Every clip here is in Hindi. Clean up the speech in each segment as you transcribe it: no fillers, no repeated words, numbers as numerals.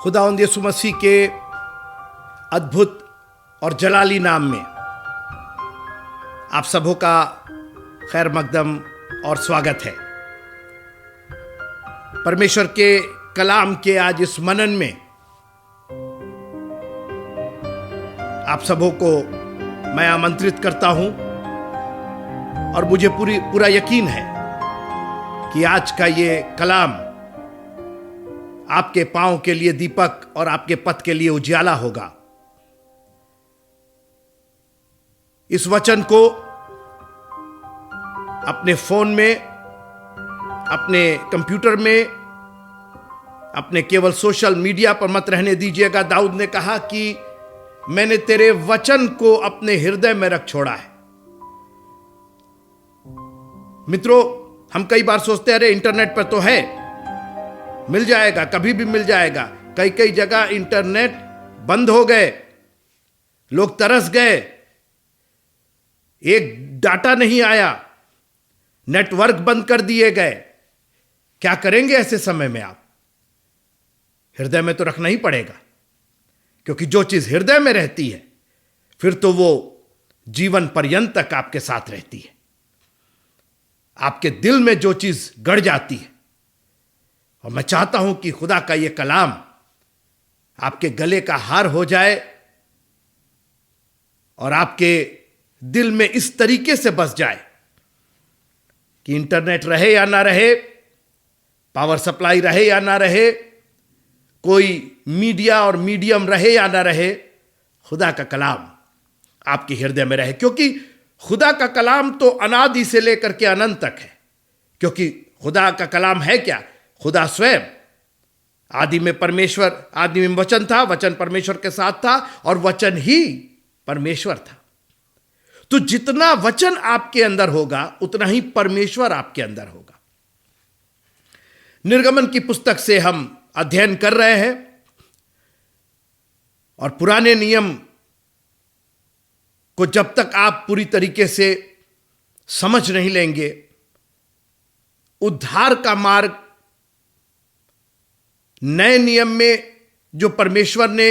खुदावंद यीशु मसीह के अद्भुत और जलाली नाम में आप सबों का खैर मकदम और स्वागत है। परमेश्वर के कलाम के आज इस मनन में आप सबों को मैं आमंत्रित करता हूं और मुझे पूरा यकीन है कि आज का ये कलाम आपके पांव के लिए दीपक और आपके पथ के लिए उजियाला होगा। इस वचन को अपने फोन में, अपने कंप्यूटर में, अपने केवल सोशल मीडिया पर मत रहने दीजिएगा। दाऊद ने कहा कि मैंने तेरे वचन को अपने हृदय में रख छोड़ा है। मित्रों, हम कई बार सोचते हैं अरे इंटरनेट पर तो है, मिल जाएगा, कभी भी मिल जाएगा। कई जगह इंटरनेट बंद हो गए, लोग तरस गए, एक डाटा नहीं आया, नेटवर्क बंद कर दिए गए। क्या करेंगे ऐसे समय में आप? हृदय में तो रखना ही पड़ेगा, क्योंकि जो चीज हृदय में रहती है फिर तो वो जीवन पर्यंत तक आपके साथ रहती है। आपके दिल में जो चीज गड़ जाती है, और मैं चाहता हूं कि खुदा का यह कलाम आपके गले का हार हो जाए और आपके दिल में इस तरीके से बस जाए कि इंटरनेट रहे या ना रहे, पावर सप्लाई रहे या ना रहे, कोई मीडिया और मीडियम रहे या ना रहे, खुदा का कलाम आपके हृदय में रहे। क्योंकि खुदा का कलाम तो अनादि से लेकर के अनंत तक है। क्योंकि खुदा का कलाम है क्या? खुदा स्वयं। आदि में परमेश्वर, आदि में वचन था, वचन परमेश्वर के साथ था और वचन ही परमेश्वर था। तो जितना वचन आपके अंदर होगा उतना ही परमेश्वर आपके अंदर होगा। निर्गमन की पुस्तक से हम अध्ययन कर रहे हैं और पुराने नियम को जब तक आप पूरी तरीके से समझ नहीं लेंगे, उद्धार का मार्ग नए नियम में जो परमेश्वर ने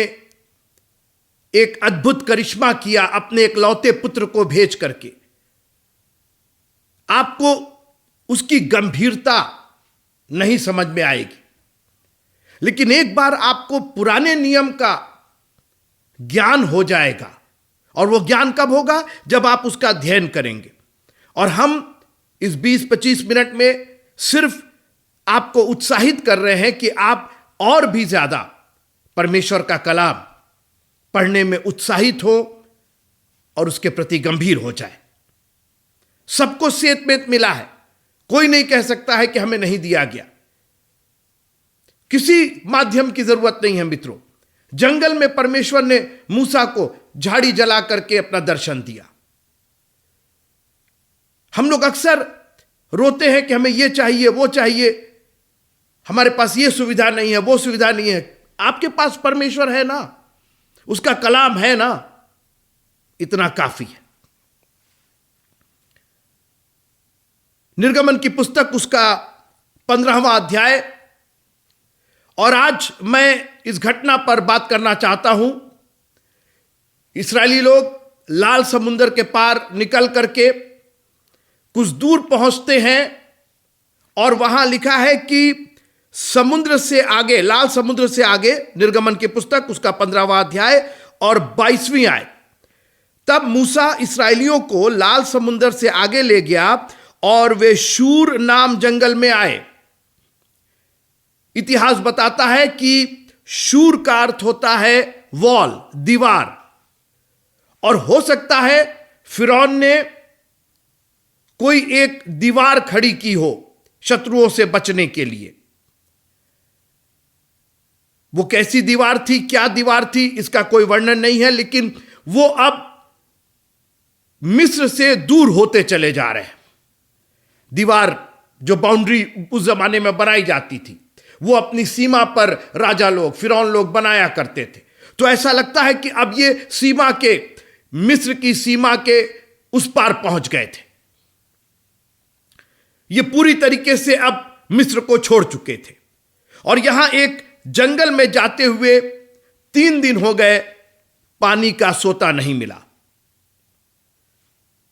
एक अद्भुत करिश्मा किया अपने एकलौते पुत्र को भेज करके, आपको उसकी गंभीरता नहीं समझ में आएगी। लेकिन एक बार आपको पुराने नियम का ज्ञान हो जाएगा, और वो ज्ञान कब होगा? जब आप उसका अध्ययन करेंगे। और हम इस 20-25 मिनट में सिर्फ आपको उत्साहित कर रहे हैं कि आप और भी ज्यादा परमेश्वर का कलाम पढ़ने में उत्साहित हो और उसके प्रति गंभीर हो जाए। सबको सेहतमेंद मिला है, कोई नहीं कह सकता है कि हमें नहीं दिया गया। किसी माध्यम की जरूरत नहीं है मित्रों। जंगल में परमेश्वर ने मूसा को झाड़ी जला करके अपना दर्शन दिया। हम लोग अक्सर रोते हैं कि हमें यह चाहिए, वो चाहिए, हमारे पास ये सुविधा नहीं है, वो सुविधा नहीं है। आपके पास परमेश्वर है ना, उसका कलाम है ना, इतना काफी है। निर्गमन की पुस्तक उसका 15वां अध्याय, और आज मैं इस घटना पर बात करना चाहता हूं। इस्राएली लोग लाल समुद्र के पार निकल करके कुछ दूर पहुंचते हैं और वहां लिखा है कि समुद्र से आगे, लाल समुद्र से आगे, निर्गमन की पुस्तक उसका 15वां अध्याय और 22वीं आयत, तब मूसा इस्राएलियों को लाल समुद्र से आगे ले गया और वे शूर नाम जंगल में आए। इतिहास बताता है कि शूर का अर्थ होता है वॉल, दीवार, और हो सकता है फिरौन ने कोई एक दीवार खड़ी की हो शत्रुओं से बचने के लिए। वो कैसी दीवार थी, क्या दीवार थी, इसका कोई वर्णन नहीं है, लेकिन वो अब मिस्र से दूर होते चले जा रहे हैं। दीवार, जो बाउंड्री उस जमाने में बनाई जाती थी, वो अपनी सीमा पर राजा लोग, फिरौन लोग बनाया करते थे। तो ऐसा लगता है कि अब ये सीमा के, मिस्र की सीमा के उस पार पहुंच गए थे। ये पूरी तरीके से अब मिस्र को छोड़ चुके थे। और यहां एक जंगल में जाते हुए 3 दिन हो गए, पानी का सोता नहीं मिला।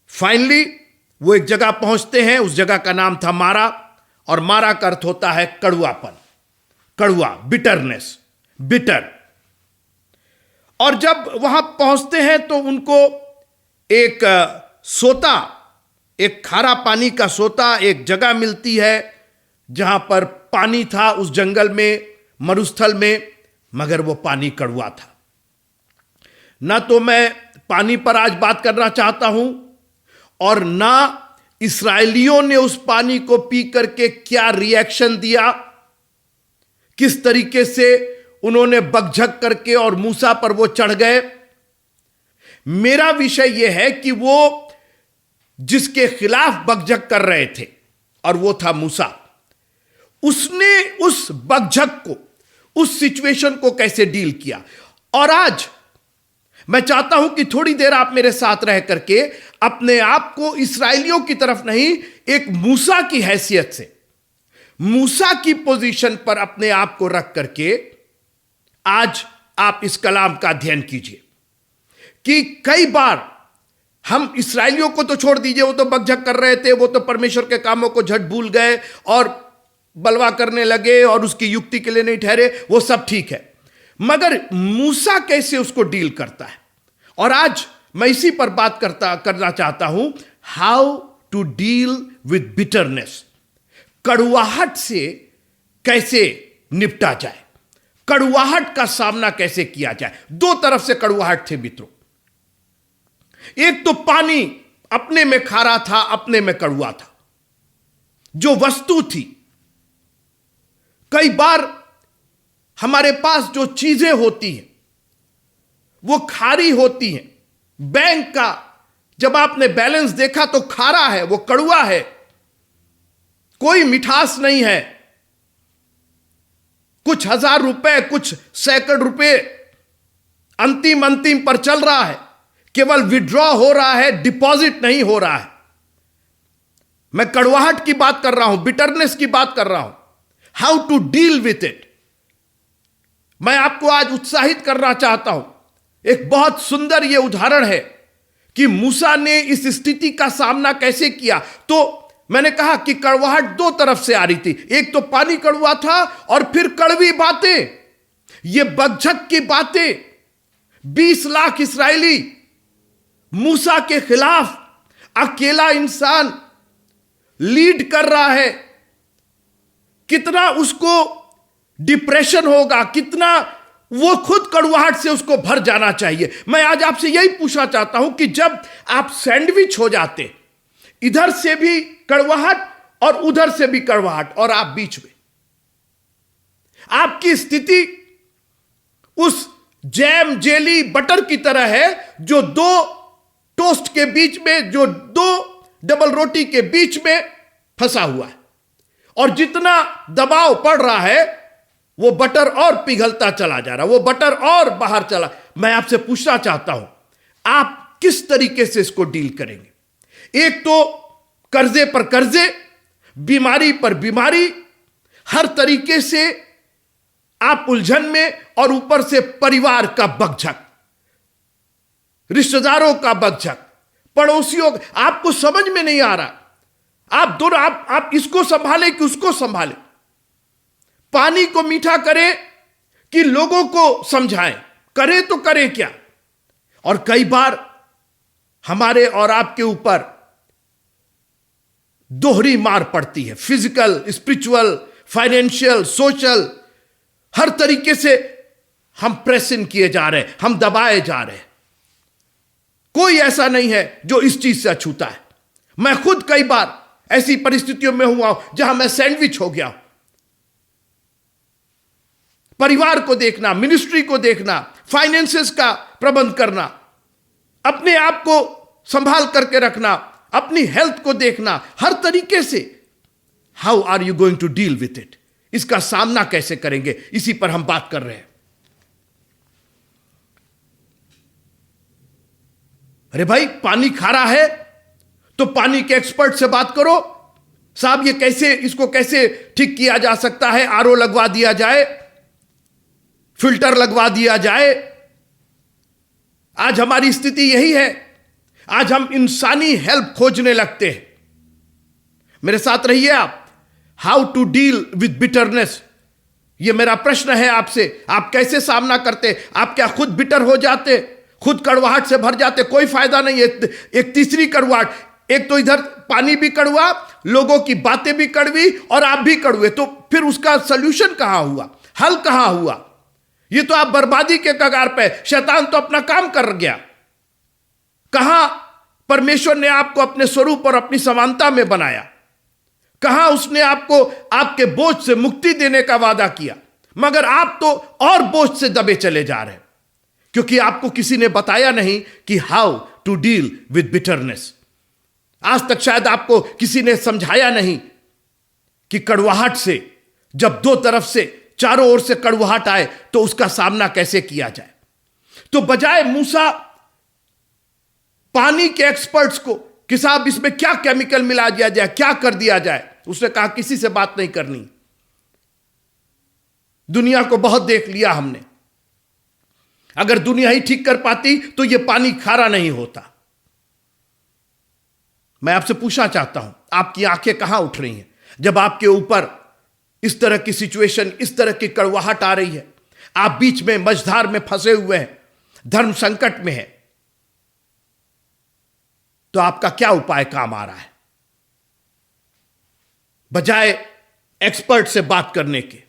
फाइनली वो एक जगह पहुंचते हैं, उस जगह का नाम था मारा, और मारा का अर्थ होता है कड़वापन, कड़वा, बिटरनेस, बिटर। और जब वहां पहुंचते हैं तो उनको एक सोता, एक खारा पानी का सोता, एक जगह मिलती है जहां पर पानी था उस जंगल में, मरुस्थल में, मगर वो पानी कड़वा था। ना तो मैं पानी पर आज बात करना चाहता हूं, और ना इस्राएलियों ने उस पानी को पी करके क्या रिएक्शन दिया, किस तरीके से उन्होंने बकझक करके और मूसा पर वो चढ़ गए। मेरा विषय यह है कि वो जिसके खिलाफ बकझक कर रहे थे, और वो था मूसा, उसने उस बकझक को, उस सिचुएशन को कैसे डील किया। और आज मैं चाहता हूं कि थोड़ी देर आप मेरे साथ रह करके अपने आप को इस्राएलियों की तरफ नहीं, एक मूसा की हैसियत से, मूसा की पोजीशन पर अपने आप को रख करके आज आप इस कलाम का अध्ययन कीजिए कि कई बार हम इस्राएलियों को तो छोड़ दीजिए, वो तो बकझक कर रहे थे, वो तो परमेश्वर के कामों को झट भूल गए और बलवा करने लगे और उसकी युक्ति के लिए नहीं ठहरे, वो सब ठीक है, मगर मूसा कैसे उसको डील करता है। और आज मैं इसी पर बात करना चाहता हूं, how to deal with bitterness, कड़वाहट से कैसे निपटा जाए, कड़वाहट का सामना कैसे किया जाए। 2 तरफ से कड़वाहट थे मित्रों। एक तो पानी अपने में खारा था, अपने में कड़वा था, जो वस्तु थी। कई बार हमारे पास जो चीजें होती हैं वो खारी होती हैं। बैंक का जब आपने बैलेंस देखा तो खारा है, वो कड़वा है, कोई मिठास नहीं है। कुछ 1000 रुपए, कुछ सैकड़ रुपए अंतिम पर चल रहा है, केवल विड्रॉ हो रहा है, डिपॉजिट नहीं हो रहा है। मैं कड़वाहट की बात कर रहा हूं, बिटरनेस की बात कर रहा हूं, how to deal with it. मैं आपको आज उत्साहित करना चाहता हूं। एक बहुत सुंदर यह उदाहरण है कि मूसा ने इस स्थिति का सामना कैसे किया। तो मैंने कहा कि कड़वाहट 2 तरफ से आ रही थी, एक तो पानी कड़वा था और फिर कड़वी बातें, ये बकझक की बातें। 20 लाख इस्राएली मूसा के खिलाफ, अकेला इंसान लीड कर रहा है, कितना उसको डिप्रेशन होगा, कितना वो खुद कड़वाहट से उसको भर जाना चाहिए। मैं आज आपसे यही पूछना चाहता हूं कि जब आप सैंडविच हो जाते, इधर से भी कड़वाहट और उधर से भी कड़वाहट, और आप बीच में, आपकी स्थिति उस जैम, जेली, बटर की तरह है जो 2 टोस्ट के बीच में, जो 2 डबल रोटी के बीच में फंसा हुआ है, और जितना दबाव पड़ रहा है वो बटर और पिघलता चला जा रहा, वो बटर और बाहर चला। मैं आपसे पूछना चाहता हूं, आप किस तरीके से इसको डील करेंगे। एक तो कर्जे पर कर्जे, बीमारी पर बीमारी, हर तरीके से आप उलझन में, और ऊपर से परिवार का बकझक, रिश्तेदारों का बकझक, पड़ोसियों, आपको समझ में नहीं आ रहा। आप दोनों, आप इसको संभाले कि उसको संभाले, पानी को मीठा करें कि लोगों को समझाएं, करें तो करें क्या। और कई बार हमारे और आपके ऊपर दोहरी मार पड़ती है, फिजिकल, स्पिरिचुअल, फाइनेंशियल, सोशल, हर तरीके से हम प्रेस इन किए जा रहे हैं, हम दबाए जा रहे हैं। कोई ऐसा नहीं है जो इस चीज से अछूता है। मैं खुद कई बार ऐसी परिस्थितियों में हुआ हूं जहां मैं सैंडविच हो गया। परिवार को देखना, मिनिस्ट्री को देखना, फाइनेंसेस का प्रबंध करना, अपने आप को संभाल करके रखना, अपनी हेल्थ को देखना, हर तरीके से। How are you going to deal with it, इसका सामना कैसे करेंगे, इसी पर हम बात कर रहे हैं। अरे भाई, पानी खारा है तो पानी के एक्सपर्ट से बात करो, साहब ये कैसे, इसको कैसे ठीक किया जा सकता है, आरओ लगवा दिया जाए। फिल्टर लगवा दिया जाए। आज हमारी स्थिति यही है। आज हम इंसानी हेल्प खोजने लगते हैं। मेरे साथ रहिए आप। How to deal with bitterness, यह मेरा प्रश्न है आपसे। आप कैसे सामना करते? आप क्या खुद बिटर हो जाते, खुद कड़वाहट से भर जाते? कोई फायदा नहीं है। एक तीसरी कड़वाहट, एक तो इधर पानी भी कड़वा, लोगों की बातें भी कड़वी और आप भी कड़वे, तो फिर उसका सॉल्यूशन कहां हुआ, हल कहां हुआ? ये तो आप बर्बादी के कगार पे। शैतान तो अपना काम कर गया। कहां परमेश्वर ने आपको अपने स्वरूप और अपनी समानता में बनाया? कहां उसने आपको आपके बोझ से मुक्ति देने का वादा किया? मगर आप तो और बोझ से दबे चले जा रहे हैं, क्योंकि आपको किसी ने बताया नहीं कि how to deal with bitterness. आज तक शायद आपको किसी ने समझाया नहीं कि कड़वाहट से, जब दो तरफ से, चारों ओर से कड़वाहट आए तो उसका सामना कैसे किया जाए। तो बजाय मूसा पानी के एक्सपर्ट्स को कि साहब इसमें क्या केमिकल मिला दिया जाए, क्या कर दिया जाए, उसने कहा किसी से बात नहीं करनी। दुनिया को बहुत देख लिया हमने। अगर दुनिया ही ठीक कर पाती तो यह पानी खारा नहीं होता। मैं आपसे पूछना चाहता हूं, आपकी आंखें कहां उठ रही हैं जब आपके ऊपर इस तरह की सिचुएशन, इस तरह की कड़वाहट आ रही है? आप बीच में मझधार में फंसे हुए हैं, धर्म संकट में है, तो आपका क्या उपाय काम आ रहा है? बजाय एक्सपर्ट से बात करने के,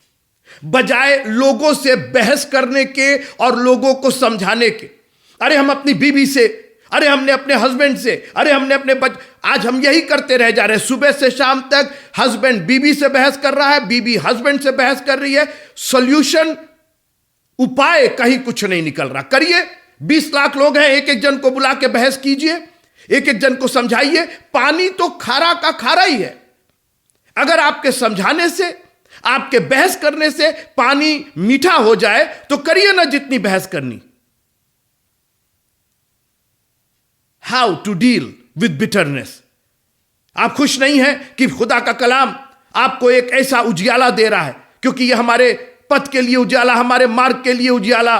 बजाय लोगों से बहस करने के और लोगों को समझाने के, अरे हम अपनी बीवी से, अरे हमने अपने हस्बैंड से, अरे हमने अपने आज हम यही करते रह जा रहे हैं। सुबह से शाम तक हस्बैंड बीवी से बहस कर रहा है, बीवी हस्बैंड से बहस कर रही है। सॉल्यूशन, उपाय कहीं कुछ नहीं निकल रहा। करिए, 20 लाख लोग हैं, एक एक जन को बुला के बहस कीजिए, एक एक जन को समझाइए। पानी तो खारा का खारा ही है। अगर आपके समझाने से, आपके बहस करने से पानी मीठा हो जाए तो करिए ना जितनी बहस करनी। How to deal with bitterness. आप खुश नहीं हैं कि खुदा का कलाम आपको एक ऐसा उजियाला दे रहा है, क्योंकि यह हमारे पथ के लिए उजियाला, हमारे मार्ग के लिए उजियाला,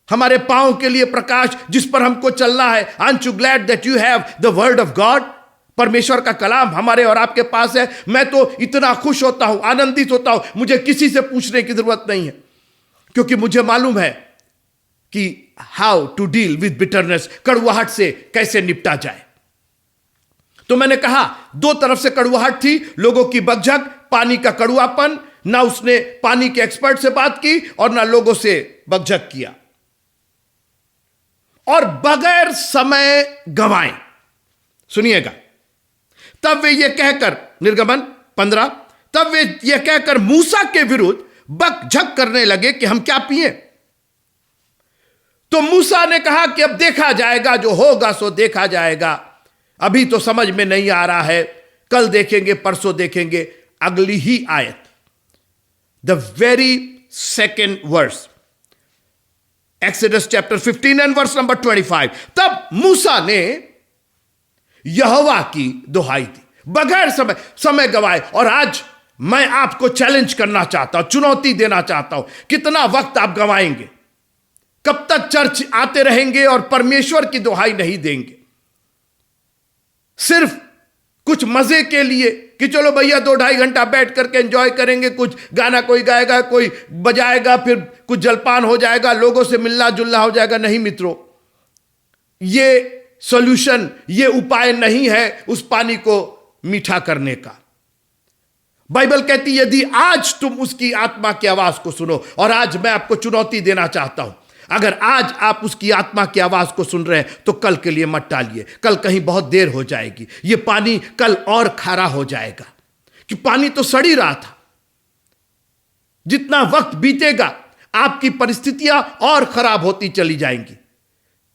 हमारे पांव के लिए प्रकाश, जिस पर हमको चलना है। Aren't you glad that you have the word of God? परमेश्वर का कलाम हमारे और आपके पास है। मैं तो इतना खुश होता हूं, आनंदित होता हूं, मुझे किसी से पूछने की जरूरत नहीं है, क्योंकि मुझे मालूम है कि how to deal with bitterness, कड़वाहट से कैसे निपटा जाए। तो मैंने कहा, दो तरफ से कड़वाहट थी, लोगों की बकझक, पानी का कड़वापन। ना उसने पानी के एक्सपर्ट से बात की और ना लोगों से बकझक किया। और बगैर समय गंवाए, सुनिएगा, तब वे ये कहकर, निर्गमन 15, तब वे ये कहकर मूसा के विरुद्ध बकझक करने लगे कि हम क्या पिए। तो मूसा ने कहा कि अब देखा जाएगा, जो होगा सो देखा जाएगा, अभी तो समझ में नहीं आ रहा है, कल देखेंगे, परसों देखेंगे। अगली ही आयत, the very second verse, Exodus chapter 15 and verse number 25। तब मूसा ने यहोवा की दुहाई दी बगैर समय गवाए। और आज मैं आपको चैलेंज करना चाहता हूं, चुनौती देना चाहता हूं, कितना वक्त आप गवाएंगे? कब तक चर्च आते रहेंगे और परमेश्वर की दुहाई नहीं देंगे? सिर्फ कुछ मजे के लिए कि चलो भैया 2-2.5 घंटा बैठ करके एंजॉय करेंगे, कुछ गाना कोई गाएगा, कोई बजाएगा, फिर कुछ जलपान हो जाएगा, लोगों से मिलना जुलना हो जाएगा। नहीं मित्रों, ये सॉल्यूशन, ये उपाय नहीं है उस पानी को मीठा करने का। बाइबल कहती है, यदि आज तुम उसकी आत्मा की आवाज को सुनो, और आज मैं आपको चुनौती देना चाहता हूं, अगर आज आप उसकी आत्मा की आवाज को सुन रहे हैं तो कल के लिए मत टालिए। कल कहीं बहुत देर हो जाएगी, ये पानी कल और खारा हो जाएगा, कि पानी तो सड़ ही रहा था। जितना वक्त बीतेगा आपकी परिस्थितियां और खराब होती चली जाएंगी।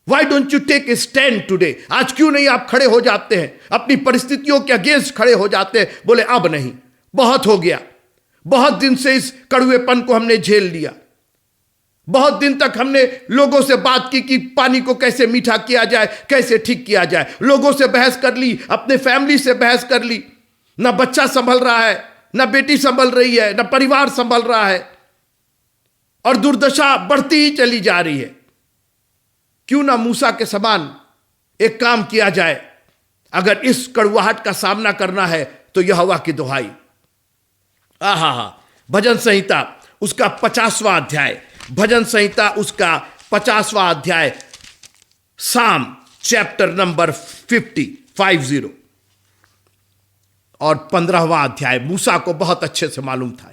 Why don't you take a stand today? आज क्यों नहीं आप खड़े हो जाते हैं, अपनी परिस्थितियों के अगेंस्ट खड़े हो जाते हैं, बोले अब नहीं, बहुत हो गया, बहुत दिन से इस कड़वेपन को हमने झेल लिया, बहुत दिन तक हमने लोगों से बात की कि पानी को कैसे मीठा किया जाए, कैसे ठीक किया जाए, लोगों से बहस कर ली, अपने फैमिली से बहस कर ली, ना बच्चा संभल रहा है, ना बेटी संभल रही है, ना परिवार संभल रहा है। और दुर्दशा बढ़ती ही चली जा रही है। क्यों ना मूसा के समान एक काम किया जाए। अगर इस कड़वाहट का सामना करना है तो यहोवा की दुहाई। आहा, भजन संहिता उसका 50वां अध्याय, भजन संहिता उसका 50वां अध्याय, साम चैप्टर नंबर 50 और 15वां अध्याय मूसा को बहुत अच्छे से मालूम था।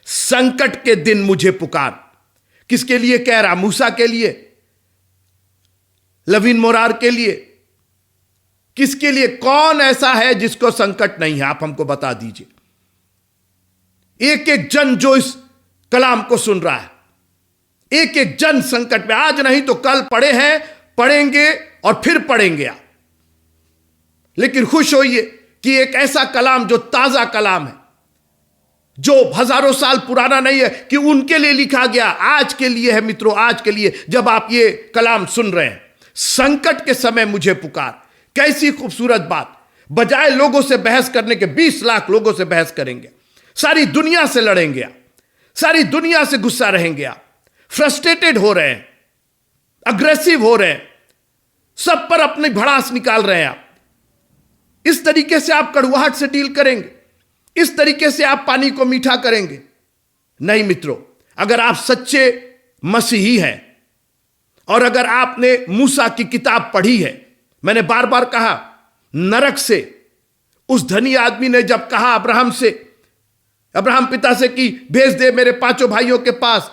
संकट के दिन मुझे पुकार। किसके लिए कह रहा? मूसा के लिए, लवीन मोरार के लिए, किसके लिए? कौन ऐसा है जिसको संकट नहीं है? आप हमको बता दीजिए। एक एक जन जो इस कलाम को सुन रहा है, एक एक जन संकट में, आज नहीं तो कल पड़े हैं, पढ़ेंगे और फिर पढ़ेंगे आप। लेकिन खुश होइए कि एक ऐसा कलाम जो ताजा कलाम है, जो हजारों साल पुराना नहीं है, कि उनके लिए लिखा गया, आज के लिए है मित्रों, आज के लिए। जब आप ये कलाम सुन रहे हैं, संकट के समय मुझे पुकार। कैसी खूबसूरत बात। बजाय लोगों से बहस करने के 20 लाख लोगों से बहस करेंगे, सारी दुनिया से लड़ेंगे आप, सारी दुनिया से गुस्सा रहेंगे आप, फ्रस्ट्रेटेड हो रहे हैं, अग्रेसिव हो रहे हैं, सब पर अपनी भड़ास निकाल रहे हैं आप। इस तरीके से आप कड़वाहट से डील करेंगे? इस तरीके से आप पानी को मीठा करेंगे? नहीं मित्रों, अगर आप सच्चे मसीही हैं और अगर आपने मूसा की किताब पढ़ी है, मैंने बार बार कहा, नरक से उस धनी आदमी ने जब कहा अब्राहम पिता से कि भेज दे मेरे 5 भाइयों के पास,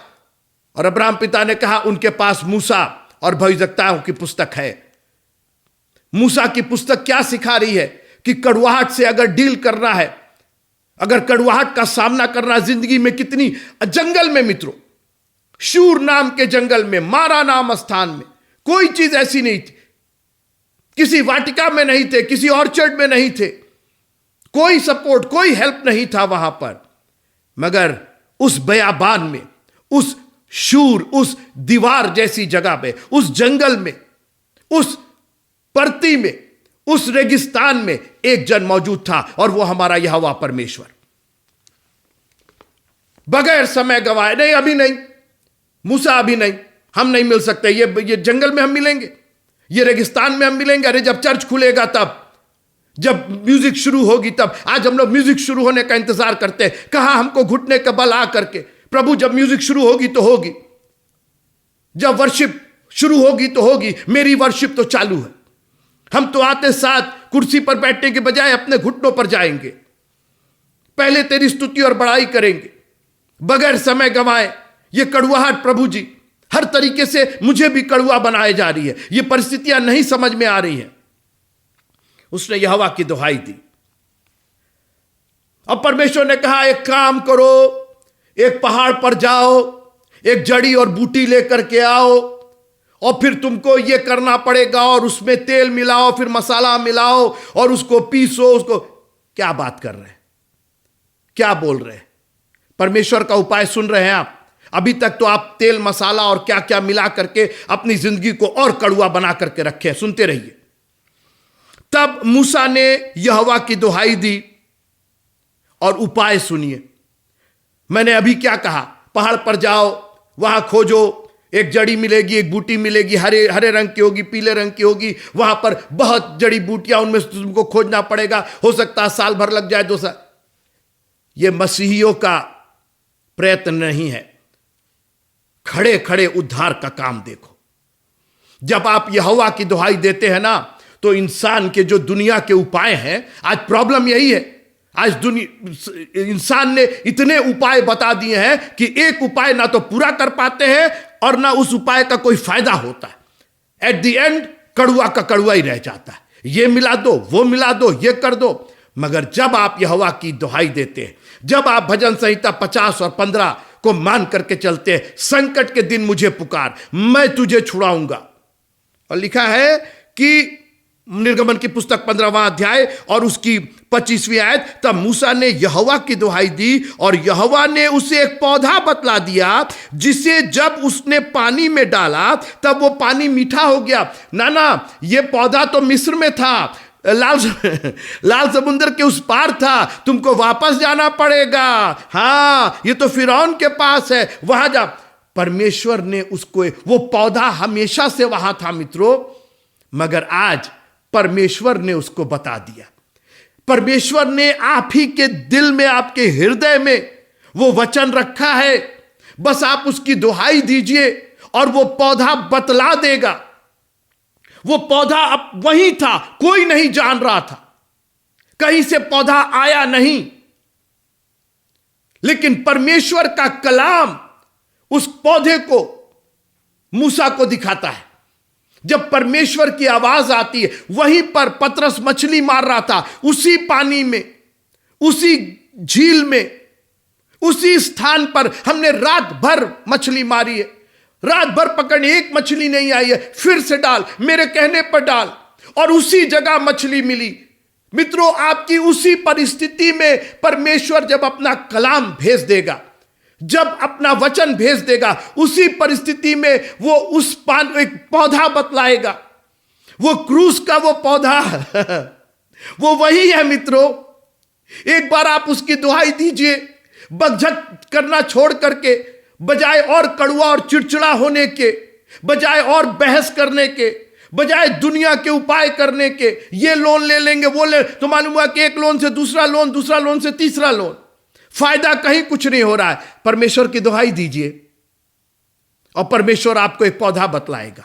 और अब्राहम पिता ने कहा उनके पास मूसा और भविष्यवक्ताओं की पुस्तक है। मूसा की पुस्तक क्या सिखा रही है? कि कड़वाहट से अगर डील करना है, अगर कड़वाहट का सामना करना जिंदगी में, कितनी जंगल में मित्रों, शूर नाम के जंगल में, मारा नाम स्थान में, कोई चीज ऐसी नहीं थी, किसी वाटिका में नहीं थे, किसी ऑर्चर्ड में नहीं थे, कोई सपोर्ट, कोई हेल्प नहीं था वहां पर। मगर उस बयाबान में, उस शूर, उस दीवार जैसी जगह में, उस जंगल में, उस परती में, उस रेगिस्तान में एक जन मौजूद था, और वो हमारा यहोवा परमेश्वर। बगैर समय गवाए, नहीं अभी नहीं, मूसा अभी नहीं, हम नहीं मिल सकते, ये जंगल में हम मिलेंगे, ये रेगिस्तान में हम मिलेंगे। अरे जब चर्च खुलेगा तब, जब म्यूजिक शुरू होगी तब। आज हम लोग म्यूजिक शुरू होने का इंतजार करते हैं, कहां हमको घुटने का बल आ करके, प्रभु जब म्यूजिक शुरू होगी तो होगी, जब वर्शिप शुरू होगी तो होगी। मेरी वर्शिप तो चालू है। हम तो आते साथ कुर्सी पर बैठने के बजाय अपने घुटनों पर जाएंगे, पहले तेरी स्तुति और बड़ाई करेंगे, बगैर समय गंवाए। ये कड़वाहट प्रभु जी हर तरीके से मुझे भी कड़वा बनाए जा रही है, ये परिस्थितियां नहीं समझ में आ रही हैं। उसने यहोवा की दुहाई दी। अब परमेश्वर ने कहा एक काम करो, एक पहाड़ पर जाओ, एक जड़ी और बूटी लेकर के आओ, और फिर तुमको ये करना पड़ेगा, और उसमें तेल मिलाओ, फिर मसाला मिलाओ और उसको पीसो। उसको क्या बात कर रहे हैं, क्या बोल रहे हैं? परमेश्वर का उपाय सुन रहे हैं आप? अभी तक तो आप तेल मसाला और क्या क्या मिला करके अपनी जिंदगी को और कड़वा बना करके रखे हैं। सुनते रहिए। तब मूसा ने यहोवा की दुहाई दी, और उपाय सुनिए। मैंने अभी क्या कहा? पहाड़ पर जाओ, वहां खोजो, एक जड़ी मिलेगी, एक बूटी मिलेगी, हरे हरे रंग की होगी, पीले रंग की होगी, वहां पर बहुत जड़ी बूटियां, उनमें से तुमको खोजना पड़ेगा, हो सकता है साल भर लग जाए, 2 साल। यह मसीहियों का प्रयत्न नहीं है। खड़े खड़े उद्धार का काम देखो। जब आप यहोवा की दुहाई देते हैं ना, तो इंसान के जो दुनिया के उपाय हैं, आज प्रॉब्लम यही है, आज इंसान ने इतने उपाय बता दिए हैं कि एक उपाय ना तो पूरा कर पाते हैं और ना उस उपाय का कोई फायदा होता है। एट द एंड कड़वा का कड़वा ही रह जाता है। ये मिला दो, वो मिला दो, ये कर दो। मगर जब आप यहोवा की दुहाई देते हैं, जब आप भजन संहिता 50 और 15 को मान करके चलते हैं, संकट के दिन मुझे पुकार, मैं तुझे छुड़ाऊंगा। और लिखा है कि निर्गमन की पुस्तक 15वां अध्याय और उसकी 25वीं आयत, तब मूसा ने यहोवा की दुहाई दी, और यहोवा ने उसे एक पौधा बतला दिया, जिसे जब उसने पानी में डाला तब वो पानी मीठा हो गया। ना, ये पौधा तो मिस्र में था, लाल लाल समुद्र के उस पार था, तुमको वापस जाना पड़ेगा। हाँ, ये तो फिरौन के पास है, वहां जा। परमेश्वर ने उसको, वो पौधा हमेशा से वहां था मित्रों, मगर आज परमेश्वर ने उसको बता दिया। परमेश्वर ने आप ही के दिल में, आपके हृदय में वो वचन रखा है। बस आप उसकी दुहाई दीजिए और वो पौधा बतला देगा। वो पौधा अब वहीं था, कोई नहीं जान रहा था, कहीं से पौधा आया नहीं, लेकिन परमेश्वर का कलाम उस पौधे को, मूसा को दिखाता है। जब परमेश्वर की आवाज आती है, वहीं पर पतरस मछली मार रहा था, उसी पानी में, उसी झील में, उसी स्थान पर हमने रात भर मछली मारी है, रात भर पकड़ने, एक मछली नहीं आई है, फिर से डाल, मेरे कहने पर डाल, और उसी जगह मछली मिली। मित्रों, आपकी उसी परिस्थिति में परमेश्वर जब अपना कलाम भेज देगा, जब अपना वचन भेज देगा, उसी परिस्थिति में वो उस एक पौधा बतलाएगा। वो क्रूस का वो पौधा वो वही है मित्रों। एक बार आप उसकी दुहाई दीजिए, बकझक करना छोड़ करके, बजाय और कड़वा और चिड़चिड़ा होने के, बजाय और बहस करने के, बजाय दुनिया के उपाय करने के, ये लोन ले लेंगे, वो ले, तो मालूम हुआ कि एक लोन से दूसरा लोन, दूसरा लोन से तीसरा लोन, फायदा कहीं कुछ नहीं हो रहा है। परमेश्वर की दुहाई दीजिए और परमेश्वर आपको एक पौधा बतलाएगा।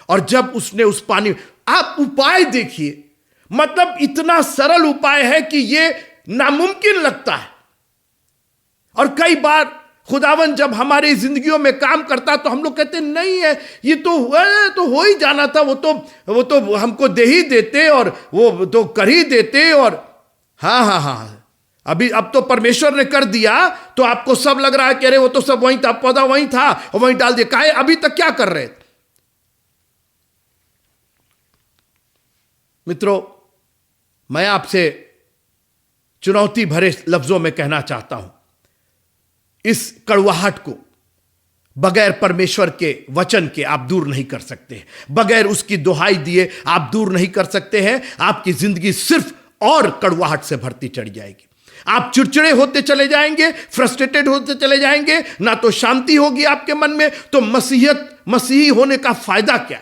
और जब उसने उस पानी, आप उपाय देखिए, मतलब इतना सरल उपाय है कि ये नामुमकिन लगता है। और कई बार खुदावन जब हमारी जिंदगियों में काम करता तो हम लोग कहते नहीं है, ये तो हो ही जाना था, वो तो हमको दे ही देते और वो तो कर ही देते। और हाँ, अब तो परमेश्वर ने कर दिया, तो आपको सब लग रहा है कि अरे वो तो सब वहीं था, पौधा वहीं था और वहीं डाल दिया। काहे अभी तक क्या कर रहे थे? मित्रों, मैं आपसे चुनौती भरे लफ्जों में कहना चाहता हूं, इस कड़वाहट को बगैर परमेश्वर के वचन के आप दूर नहीं कर सकते, बगैर उसकी दुहाई दिए आप दूर नहीं कर सकते हैं। आपकी जिंदगी सिर्फ और कड़वाहट से भरती चढ़ जाएगी। आप चिड़चिड़े होते चले जाएंगे, फ्रस्ट्रेटेड होते चले जाएंगे, ना तो शांति होगी आपके मन में। तो मसीही होने का फायदा क्या?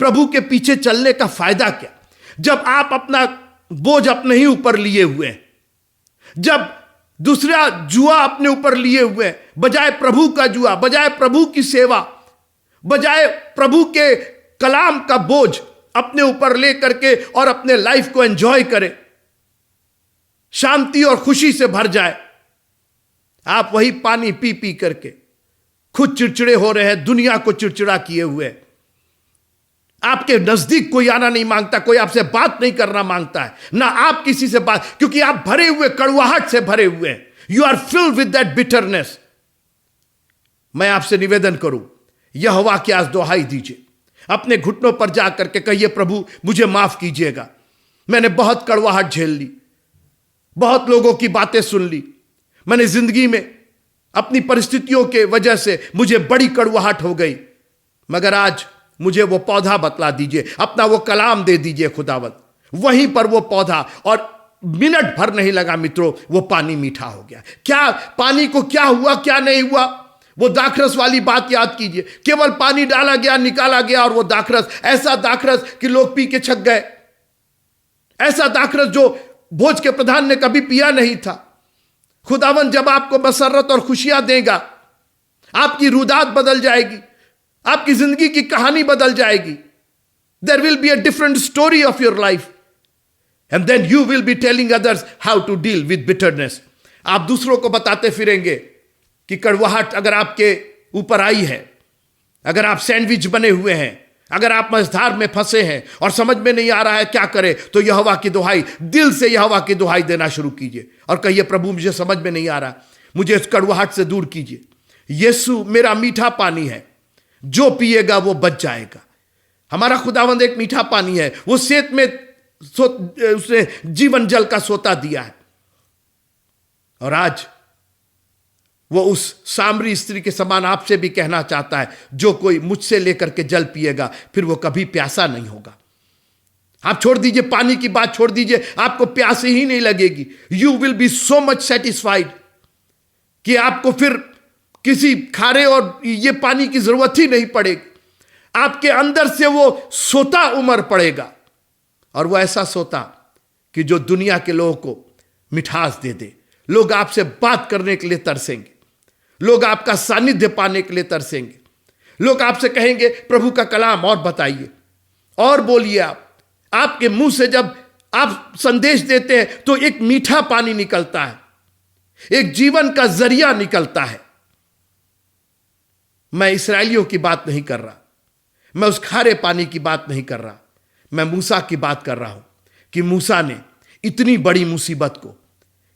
प्रभु के पीछे चलने का फायदा क्या? जब आप अपना बोझ अपने ही ऊपर लिए हुए हैं, जब दूसरा जुआ अपने ऊपर लिए हुए हैं, बजाय प्रभु का जुआ, बजाय प्रभु की सेवा, बजाय प्रभु के कलाम का बोझ अपने ऊपर ले करके और अपने लाइफ को एंजॉय करें, शांति और खुशी से भर जाए, आप वही पानी पी पी करके खुद चिड़चिड़े हो रहे हैं, दुनिया को चिड़चिड़ा किए हुए। आपके नजदीक कोई आना नहीं मांगता, कोई आपसे बात नहीं करना मांगता है, ना आप किसी से बात, क्योंकि आप भरे हुए कड़वाहट से भरे हुए हैं। You are filled with that bitterness. मैं आपसे निवेदन करूं, यहोवा की आज दुहाई दीजिए, अपने घुटनों पर जाकर के कहिए, प्रभु मुझे माफ कीजिएगा, मैंने बहुत कड़वाहट झेल ली, बहुत लोगों की बातें सुन ली, मैंने जिंदगी में अपनी परिस्थितियों के वजह से मुझे बड़ी कड़वाहट हो गई, मगर आज मुझे वो पौधा बतला दीजिए, अपना वो कलाम दे दीजिए खुदावंत। वहीं पर वो पौधा, और मिनट भर नहीं लगा मित्रों, वो पानी मीठा हो गया। क्या पानी को क्या हुआ, क्या नहीं हुआ, वो दाखरस वाली बात याद कीजिए। केवल पानी डाला गया, निकाला गया, और वो दाखरस, ऐसा दाखरस कि लोग पी के छक गए, ऐसा दाखरस जो भोज के प्रधान ने कभी पिया नहीं था। खुदावन जब आपको मसरत और खुशियां देगा, आपकी रुदात बदल जाएगी, आपकी जिंदगी की कहानी बदल जाएगी। There will be a different story of your life, and then you will be telling others how to deal with bitterness. आप दूसरों को बताते फिरेंगे कि कड़वाहट अगर आपके ऊपर आई है, अगर आप सैंडविच बने हुए हैं, अगर आप मझधार में फंसे हैं और समझ में नहीं आ रहा है क्या करें, तो यहोवा की दुहाई, दिल से यहोवा की दुहाई देना शुरू कीजिए और कहिए, प्रभु मुझे समझ में नहीं आ रहा, मुझे इस कड़वाहट से दूर कीजिए। यीशु मेरा मीठा पानी है, जो पिएगा वो बच जाएगा। हमारा खुदावंद एक मीठा पानी है, वो सेत में उसने जीवन जल का सोता दिया है। और आज वो उस सामरी स्त्री के समान आपसे भी कहना चाहता है, जो कोई मुझसे लेकर के जल पिएगा फिर वो कभी प्यासा नहीं होगा। आप छोड़ दीजिए, पानी की बात छोड़ दीजिए, आपको प्यास ही नहीं लगेगी। You will B so much satisfied कि आपको फिर किसी खारे और ये पानी की जरूरत ही नहीं पड़ेगी। आपके अंदर से वो सोता उमड़ पड़ेगा, और वो ऐसा सोता कि जो दुनिया के लोगों को मिठास दे दे। लोग आपसे बात करने के लिए तरसेंगे, लोग आपका सानिध्य पाने के लिए तरसेंगे, लोग आपसे कहेंगे प्रभु का कलाम और बताइए और बोलिए। आपके मुंह से जब आप संदेश देते हैं तो एक मीठा पानी निकलता है, एक जीवन का जरिया निकलता है। मैं इस्राएलियों की बात नहीं कर रहा, मैं उस खारे पानी की बात नहीं कर रहा, मैं मूसा की बात कर रहा हूं कि मूसा ने इतनी बड़ी मुसीबत को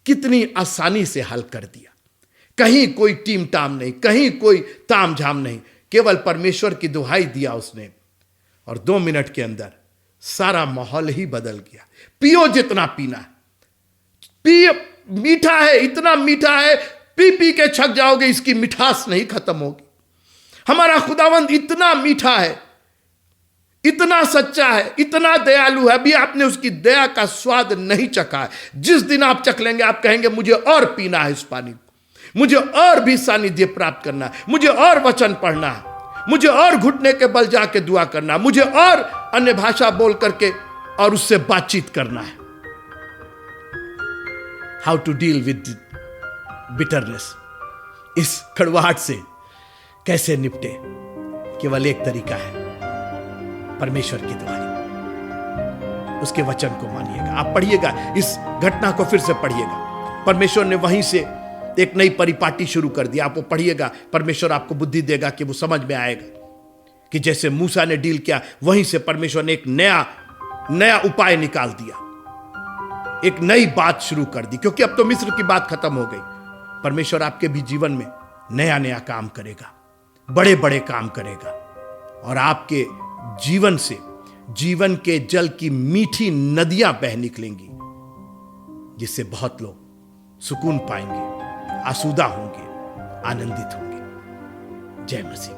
कितनी आसानी से हल कर दिया। कहीं कोई टीम टाम नहीं, कहीं कोई ताम झाम नहीं, केवल परमेश्वर की दुहाई दिया उसने, और 2 मिनट के अंदर सारा माहौल ही बदल गया। पियो जितना पीना है, पियो, मीठा है, इतना मीठा है, पी पी के छक जाओगे, इसकी मिठास नहीं खत्म होगी। हमारा खुदावंद इतना मीठा है, इतना सच्चा है, इतना दयालु है, अभी आपने उसकी दया का स्वाद नहीं चखा है। जिस दिन आप चख लेंगे आप कहेंगे मुझे और पीना है इस पानी को, मुझे और भी सानिध्य प्राप्त करना है, मुझे और वचन पढ़ना है, मुझे और घुटने के बल जाके दुआ करना है, मुझे और अन्य भाषा बोल करके और उससे बातचीत करना है। How to deal with bitterness, इस कड़वाहट से कैसे निपटे? केवल एक तरीका है, परमेश्वर की दुआई, उसके वचन को मानिएगा। आप पढ़िएगा, इस घटना को फिर से पढ़िएगा। परमेश्वर ने वहीं से एक नई परिपाटी शुरू कर दिया। आप वो पढ़िएगा, परमेश्वर आपको बुद्धि देगा कि वो समझ में आएगा कि जैसे मूसा ने डील किया, वहीं से परमेश्वर ने एक नया उपाय निकाल दिया, एक नई बात शुरू कर दी। क्योंकि अब तो मिस्र की बात खत्म हो गई। परमेश्वर आपके भी जीवन में नया काम करेगा, बड़े बड़े काम करेगा, और आपके जीवन से जीवन के जल की मीठी नदियां बह निकलेंगी, जिससे बहुत लोग सुकून पाएंगे, आसूदा होंगे, आनंदित होंगे। जय मसीह।